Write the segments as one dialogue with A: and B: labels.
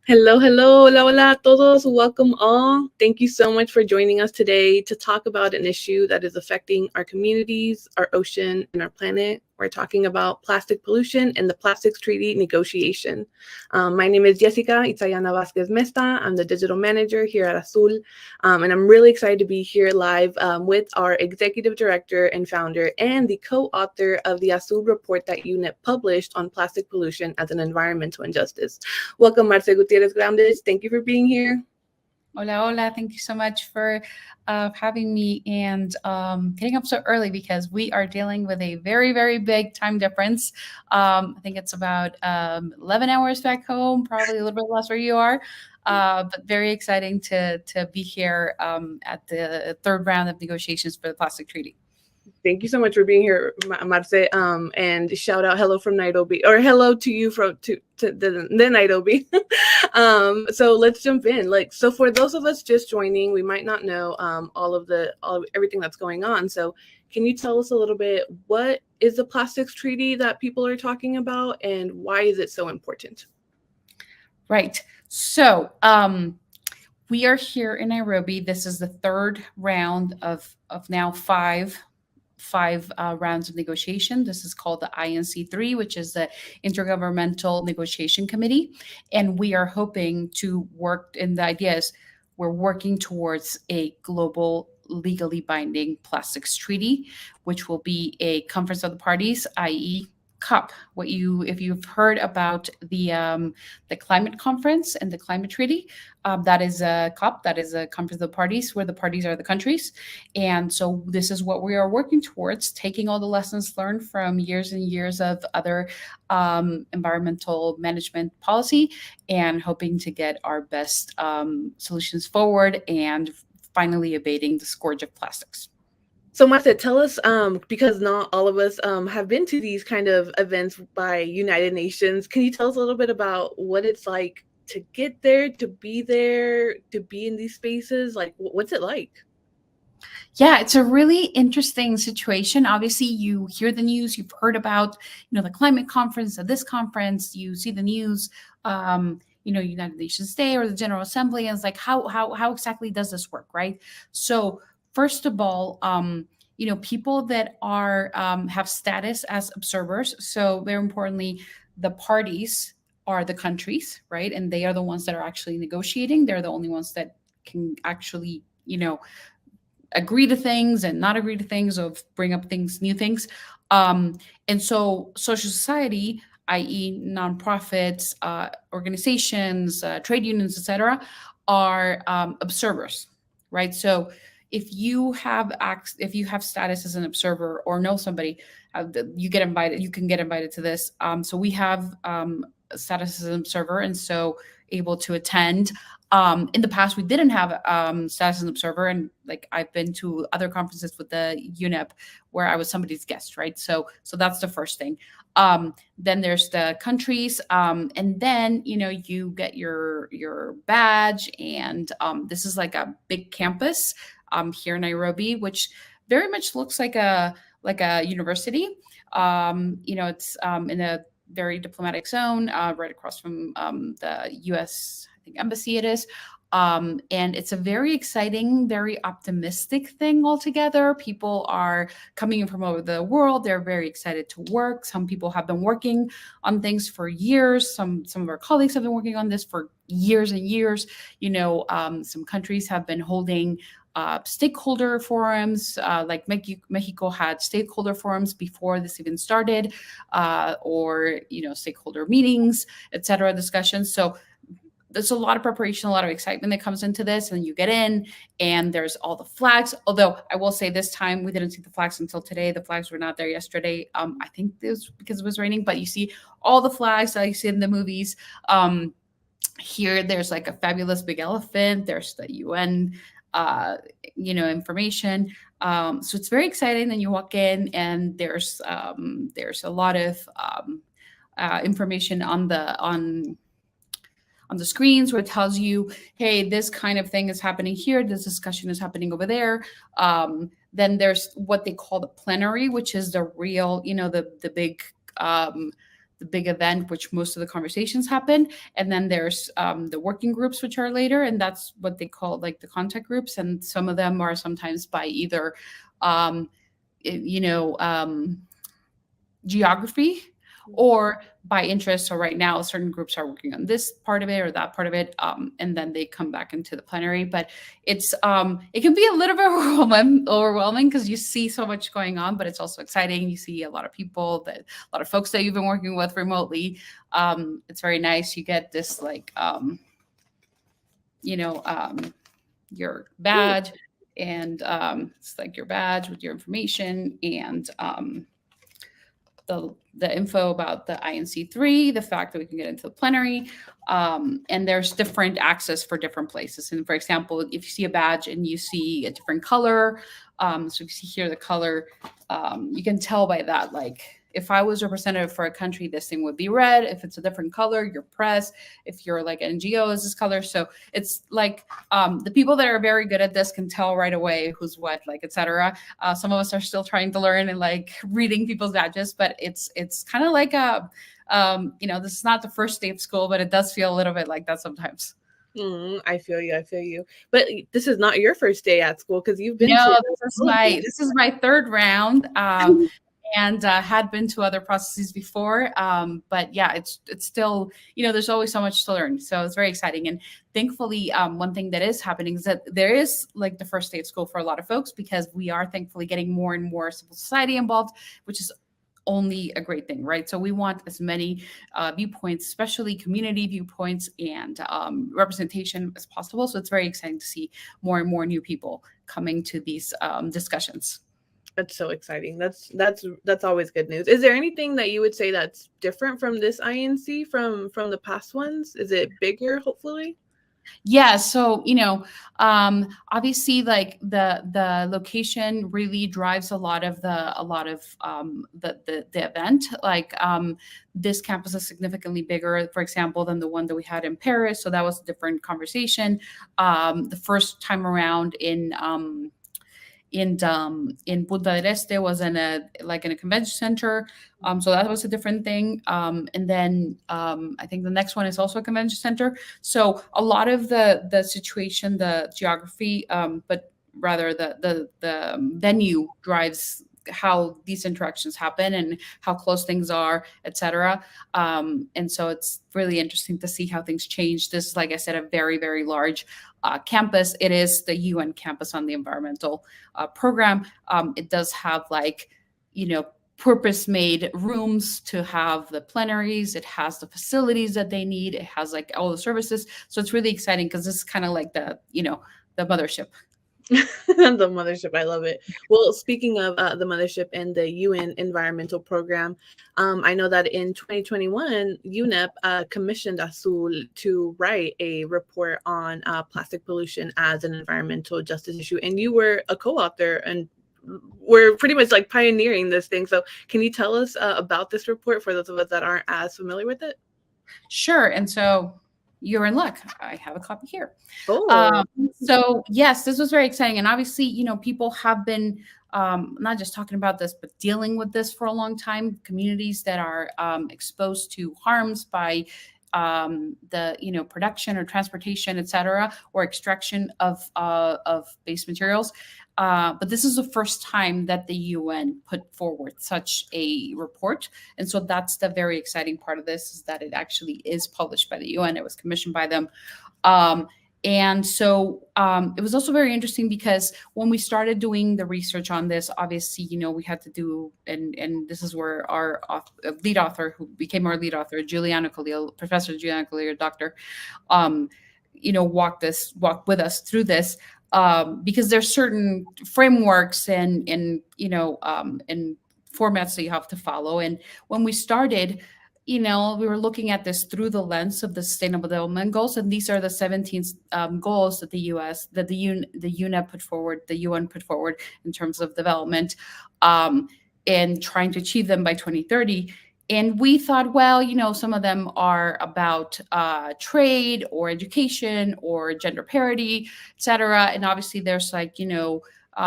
A: Hello, hello, hola, hola a todos. Welcome all. Thank you so much for joining us today to talk about an issue that is affecting our communities, our ocean, and our planet. We're talking about plastic pollution and the Plastics Treaty negotiation. My name is Jessica Itayana Vasquez Mesta. I'm the digital manager here at Azul, and I'm really excited to be here live with our executive director and founder and the co-author of the Azul report that UNEP published on plastic pollution as an environmental injustice. Welcome, Marce Gutiérrez-Graudiņš. Thank you for being here.
B: Hola, hola. Thank you so much for having me and getting up so early because we are dealing with a very, very big time difference. I think it's about 11 hours back home, probably a little bit less where you are. But very exciting to be here at the third round of negotiations for the plastic treaty.
A: Thank you so much for being here, Marce. And shout out, hello from Nairobi, or hello to you from to the Nairobi. So let's jump in. So for those of us just joining, we might not know everything that's going on. So can you tell us a little bit, what is the plastics treaty that people are talking about, and why is it so important?
B: Right. So we are here in Nairobi. This is the third round of now five rounds of negotiation. This is called the INC3, which is the Intergovernmental Negotiation Committee. And we are hoping to work, and the idea is we're working towards a global legally binding plastics treaty, which will be a conference of the parties, i.e. COP. If you've heard about the climate conference and the climate treaty, that is a COP. That is a conference of the parties, where the parties are the countries. And so this is what we are working towards, taking all the lessons learned from years and years of other environmental management policy, and hoping to get our best solutions forward and finally abating the scourge of plastics.
A: So Marce, tell us, because not all of us have been to these kind of events by United Nations, can you tell us a little bit about what it's like to get there, to be in these spaces? Like, what's it like?
B: Yeah, it's a really interesting situation. Obviously, you hear the news, you've heard about, the climate conference, this conference, you see the news, United Nations Day or the General Assembly, and it's like, how exactly does this work, right? So first of all, people that are have status as observers. So very importantly, the parties are the countries, right? And they are the ones that are actually negotiating. They're the only ones that can actually, agree to things and not agree to things, or bring up new things. And so social society, i.e. nonprofits, organizations, trade unions, etc., are observers, right? So if you have status as an observer or know somebody, you get invited. You can get invited to this. So we have status as an observer, and so able to attend. In the past, we didn't have status as an observer, and I've been to other conferences with the UNEP where I was somebody's guest, right? So that's the first thing. Then there's the countries, and then you get your badge, and this is like a big campus here in Nairobi, which very much looks like a university. It's in a very diplomatic zone, right across from the U.S. embassy it is. And it's a very exciting, very optimistic thing altogether. People are coming in from over the world. They're very excited to work. Some people have been working on things for years. Some of our colleagues have been working on this for years and years. Some countries have been holding stakeholder forums, like Mexico had stakeholder forums before this even started, or stakeholder meetings, etc., discussions. So there's a lot of preparation, a lot of excitement that comes into this, and you get in, and there's all the flags. Although I will say this time we didn't see the flags until today. The flags were not there yesterday. I think it was because it was raining, but you see all the flags that you see in the movies. Here, there's like a fabulous big elephant. There's the UN, information. So it's very exciting. Then you walk in, and there's a lot of information on the screens where it tells you, hey, this kind of thing is happening here. This discussion is happening over there. Then there's what they call the plenary, which is the real, the big the big event, which most of the conversations happen. And then there's the working groups, which are later. And that's what they call like the contact groups. And some of them are sometimes by either, geography or by interest. So right now, certain groups are working on this part of it or that part of it, and then they come back into the plenary. But it's it can be a little bit overwhelming because you see so much going on, but it's also exciting. You see a lot of people, a lot of folks that you've been working with remotely. It's very nice. You get this like your badge, and it's like your badge with your information and the info about the INC3, the fact that we can get into the plenary, and there's different access for different places. And for example, if you see a badge and you see a different color, so you see here the color, you can tell by that, like if I was representative for a country, this thing would be red. If it's a different color, you're press. If you're like NGO, is this color. So it's like the people that are very good at this can tell right away who's what, like, etc. Some of us are still trying to learn and like reading people's badges, but it's kind of like this is not the first day of school, but it does feel a little bit like that sometimes.
A: I feel you. But this is not your first day at school because you've been.
B: No, this is my third round. And had been to other processes before. But yeah, it's still, there's always so much to learn. So it's very exciting. And thankfully, one thing that is happening is that there is like the first day of school for a lot of folks, because we are thankfully getting more and more civil society involved, which is only a great thing, right? So we want as many viewpoints, especially community viewpoints and representation as possible. So it's very exciting to see more and more new people coming to these discussions.
A: That's so exciting. That's always good news. Is there anything that you would say that's different from this INC from the past ones? Is it bigger, hopefully?
B: Yeah. So, obviously like the location really drives a lot of the event. Like this campus is significantly bigger, for example, than the one that we had in Paris. So that was a different conversation. The first time around in Punta del Este was in a convention center. So that was a different thing. And then I think the next one is also a convention center. So a lot of the situation, the geography, but rather the venue drives how these interactions happen and how close things are, etc. And so it's really interesting to see how things change. This is, like I said, a very, very large campus. It is the UN campus on the environmental program. It does have purpose-made rooms to have the plenaries. It has the facilities that they need. It has like all the services. So it's really exciting because this is kind of like the mothership.
A: The mothership. I love it. Well, speaking of the mothership and the UN environmental program, I know that in 2021, UNEP commissioned Azul to write a report on plastic pollution as an environmental justice issue. And you were a co-author and we're pretty much like pioneering this thing. So can you tell us about this report for those of us that aren't as familiar with it?
B: Sure. And so you're in luck. I have a copy here.
A: Oh.
B: So yes, this was very exciting. And obviously, people have been not just talking about this, but dealing with this for a long time. Communities that are exposed to harms by the production or transportation, et cetera, or extraction of base materials. But this is the first time that the UN put forward such a report. And so that's the very exciting part of this, is that it actually is published by the UN. It was commissioned by them. And so it was also very interesting because when we started doing the research on this, obviously, we had to do, and this is where our lead author, who became our lead author, Professor Juliana Khalil, doctor, walked with us through this. Because there's certain frameworks and formats that you have to follow. And when we started, we were looking at this through the lens of the Sustainable Development Goals, and these are the 17 goals that the UN put forward in terms of development, and trying to achieve them by 2030. And we thought, well, some of them are about trade or education or gender parity, et cetera. And obviously there's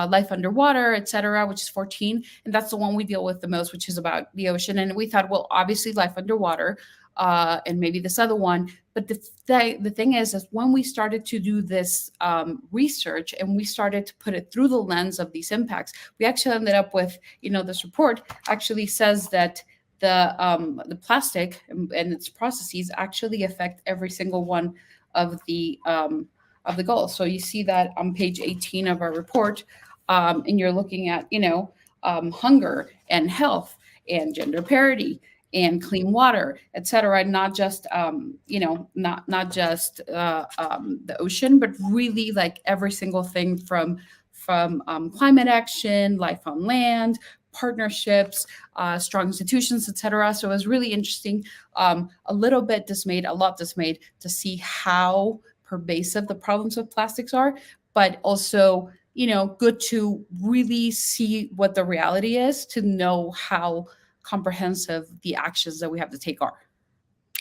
B: life underwater, et cetera, which is 14. And that's the one we deal with the most, which is about the ocean. And we thought, well, obviously life underwater, and maybe this other one. But the thing is when we started to do this research and we started to put it through the lens of these impacts, we actually ended up with, this report actually says that the plastic and its processes actually affect every single one of the goals. So you see that on page 18 of our report, and you're looking at, hunger and health and gender parity and clean water, et cetera, not just, not just the ocean, but really like every single thing from climate action, life on land, partnerships, strong institutions, et cetera. So it was really interesting, a lot dismayed to see how pervasive the problems with plastics are, but also, good to really see what the reality is, to know how comprehensive the actions that we have to take are.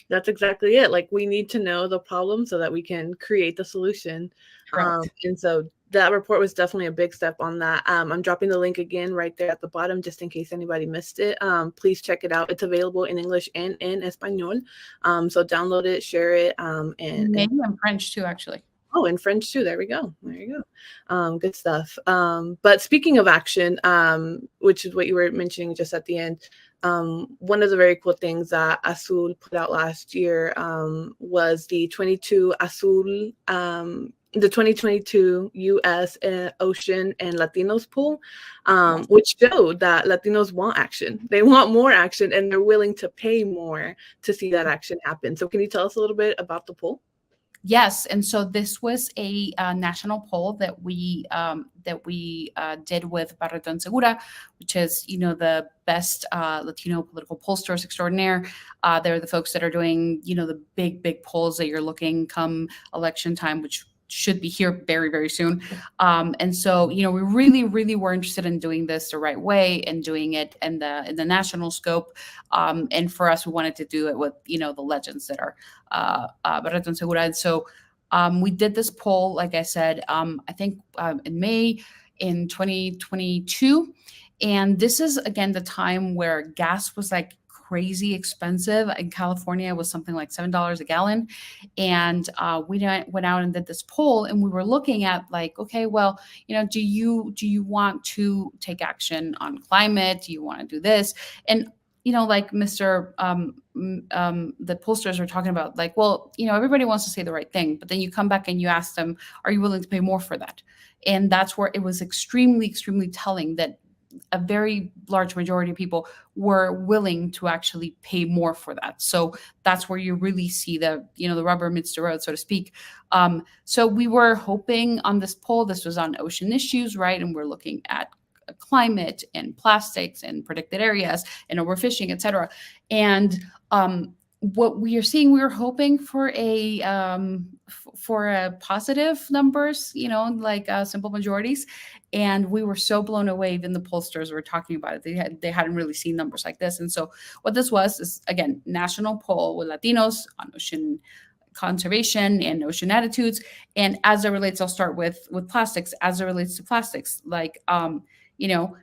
A: That's exactly it. Like, we need to know the problem so that we can create the solution. And so that report was definitely a big step on that. I'm dropping the link again right there at the bottom, just in case anybody missed it. Please check it out. It's available in English and in Espanol. So download it, share it. And
B: maybe in French too, actually.
A: Oh, in French too. There we go. There you go. Good stuff. But speaking of action, which is what you were mentioning just at the end, one of the very cool things that Azul put out last year was the 2022 U.S. Ocean and Latinos poll, which showed that Latinos want action. They want more action, and they're willing to pay more to see that action happen. So can you tell us a little bit about the poll?
B: Yes, and so this was a national poll that we did with Barreto and Segura, which is the best Latino political pollsters extraordinaire. They're the folks that are doing the big polls that you're looking come election time, which should be here very, very soon. And so, we really were interested in doing this the right way and doing it in the national scope. And for us, we wanted to do it with, the legends that are Barreto and Segura. And so we did this poll, like I said, I think in May in 2022. And this is, again, the time where gas was like crazy expensive. In California, it was something like $7 a gallon. And we went out and did this poll, and we were looking at like, okay, well, do you want to take action on climate? Do you want to do this? And like Mr. The pollsters are talking about, like, well, everybody wants to say the right thing, but then you come back and you ask them, are you willing to pay more for that? And that's where it was extremely, extremely telling that a very large majority of people were willing to actually pay more for that. So that's where you really see the rubber meets the road, so to speak. So we were hoping on this poll, this was on ocean issues, right? And we're looking at climate and plastics and predicted areas and overfishing, et cetera. And what we are seeing, we were hoping for a positive numbers, like simple majorities. And we were so blown away. Even the pollsters were talking about it. They hadn't really seen numbers like this. And so what this was is, again, national poll with Latinos on ocean conservation and ocean attitudes. And as it relates, I'll start with plastics. As it relates to plastics, like 92%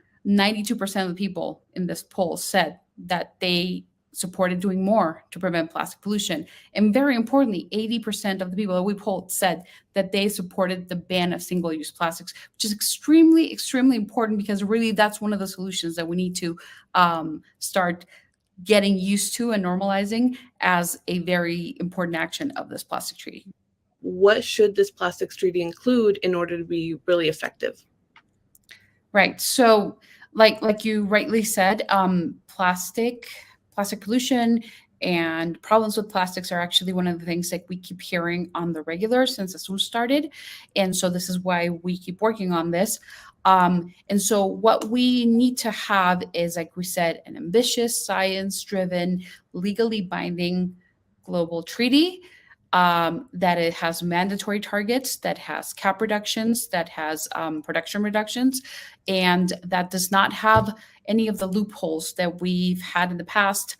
B: of the people in this poll said that they supported doing more to prevent plastic pollution. And very importantly, 80% of the people that we polled said that they supported the ban of single-use plastics, which is extremely, extremely important, because really that's one of the solutions that we need to start getting used to and normalizing as a very important action of this plastic treaty.
A: What should this plastics treaty include in order to be really effective?
B: Right. So like you rightly said, plastic pollution and problems with plastics are actually one of the things that we keep hearing on the regular since Azul started. And so this is why we keep working on this. And so what we need to have is, like we said, an ambitious, science-driven, legally binding global treaty that it has mandatory targets, that has cap reductions, that has production reductions, and that does not have any of the loopholes that we've had in the past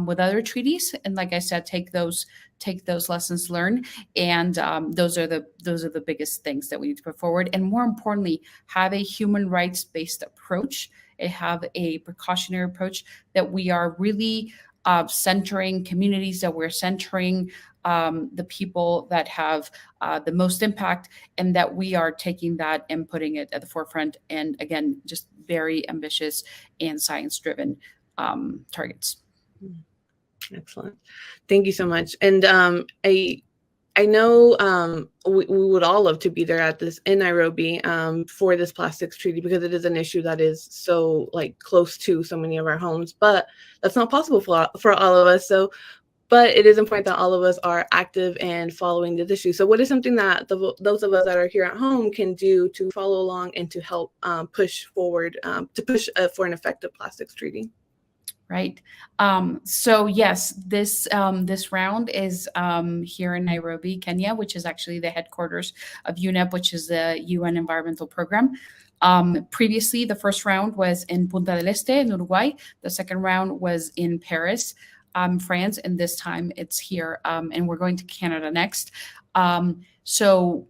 B: with other treaties. And like I said, take those take those lessons learned, and those are the biggest things that we need to put forward. And more importantly, have a human rights based approach, and have a precautionary approach, that we are really centering communities, that we're centering the people that have the most impact, and that we are taking that and putting it at the forefront. And again, just very ambitious and science-driven targets.
A: Excellent. Thank you so much. And I know we would all love to be there at this in Nairobi for this plastics treaty, because it is an issue that is so like close to so many of our homes, but that's not possible for all of us. So, but it is important that all of us are active and following this issue. So what is something that those of us that are here at home can do to follow along and to help push forward, to push for an effective plastics treaty?
B: Right. So yes, this round is here in Nairobi, Kenya, which is actually the headquarters of UNEP, which is the UN Environmental Program. Previously, the first round was in Punta del Este in Uruguay. The second round was in Paris, France, and this time it's here, and we're going to Canada next. So,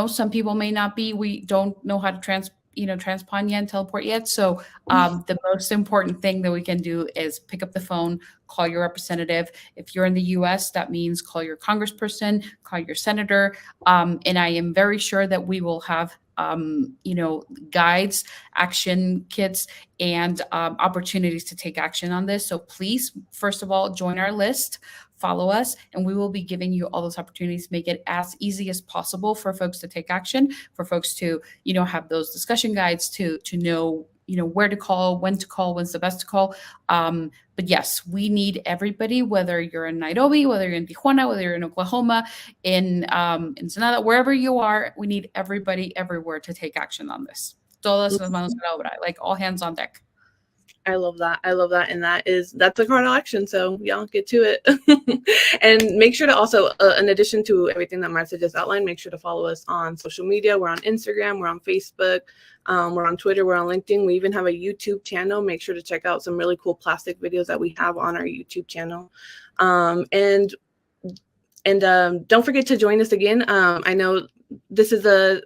B: some people may not be, we don't know how to transpond yet and teleport yet. So the most important thing that we can do is pick up the phone, call your representative. If you're in the US, that means call your congressperson, call your senator. And I am very sure that we will have guides, action kits, and opportunities to take action on this. So please, first of all, join our list, follow us, and we will be giving you all those opportunities. Make it as easy as possible for folks to take action, for folks to, have those discussion guides to know, where to call, when's the best to call. But yes, we need everybody, whether you're in Nairobi, whether you're in Tijuana, whether you're in Oklahoma, in Ensenada, wherever you are, we need everybody everywhere to take action on this. Todas las manos a la obra, like all hands on deck.
A: I love that. And that's a call to action. So y'all get to it. And make sure to also, in addition to everything that Marce just outlined, make sure to follow us on social media. We're on Instagram, we're on Facebook, we're on Twitter, we're on LinkedIn. We even have a YouTube channel. Make sure to check out some really cool plastic videos that we have on our YouTube channel. And don't forget to join us again. I know this is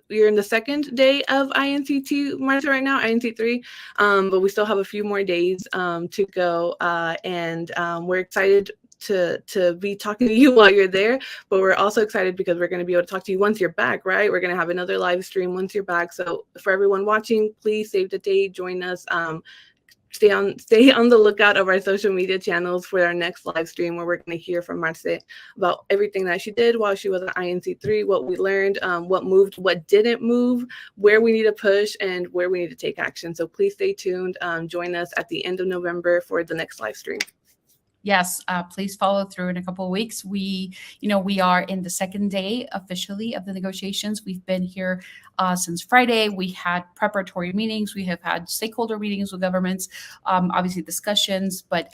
A: you're in the second day of INC2, Marce, right now, INC3, but we still have a few more days to go, and we're excited to be talking to you while you're there, but we're also excited because we're going to be able to talk to you once you're back, right? We're going to have another live stream once you're back. So for everyone watching, please save the date, join us. Stay on the lookout of our social media channels for our next live stream, where we're going to hear from Marce about everything that she did while she was at INC3, what we learned, what moved, what didn't move, where we need to push, and where we need to take action. So please stay tuned. Join us at the end of November for the next live stream.
B: Yes, please follow through in a couple of weeks. We are in the second day officially of the negotiations. We've been here since Friday. We had preparatory meetings. We have had stakeholder meetings with governments, obviously discussions, but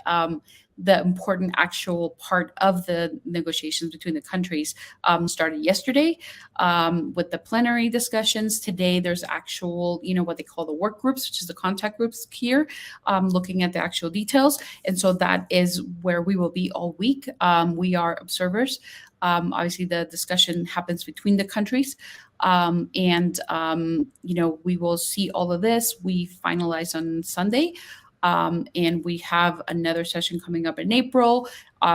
B: the important actual part of the negotiations between the countries started yesterday with the plenary discussions. Today, there's actual, what they call the work groups, which is the contact groups here, looking at the actual details. And so that is where we will be all week. We are observers. Obviously, the discussion happens between the countries. We will see all of this. We finalize on Sunday. And we have another session coming up in April.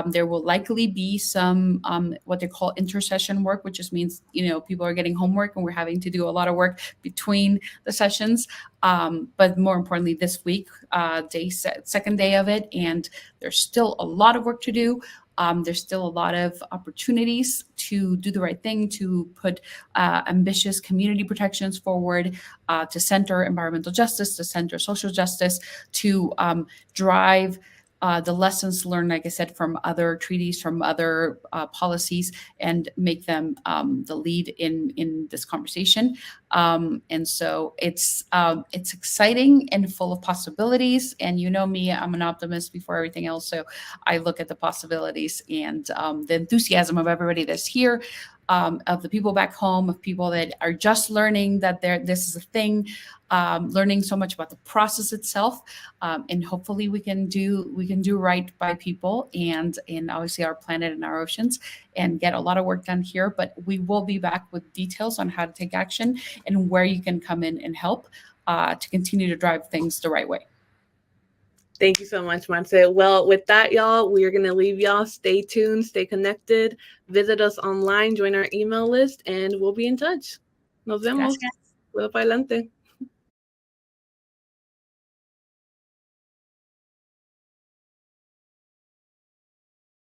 B: There will likely be some what they call intersession work, which just means, people are getting homework and we're having to do a lot of work between the sessions. But more importantly, this week, second day of it, and there's still a lot of work to do. There's still a lot of opportunities to do the right thing, to put ambitious community protections forward, to center environmental justice, to center social justice, to drive the lessons learned, like I said, from other treaties, from other policies, and make them the lead in this conversation. And so it's exciting and full of possibilities. And you know me, I'm an optimist before everything else. So I look at the possibilities and the enthusiasm of everybody that's here. of the people back home, of people that are just learning that this is a thing, learning so much about the process itself, and hopefully we can do right by people and obviously our planet and our oceans, and get a lot of work done here. But we will be back with details on how to take action and where you can come in and help to continue to drive things the right way.
A: Thank you so much, Marce. Well, with that, y'all, we're going to leave y'all. Stay tuned, stay connected, visit us online, join our email list, and we'll be in touch. Nos vemos.
B: Gracias.
A: Para adelante.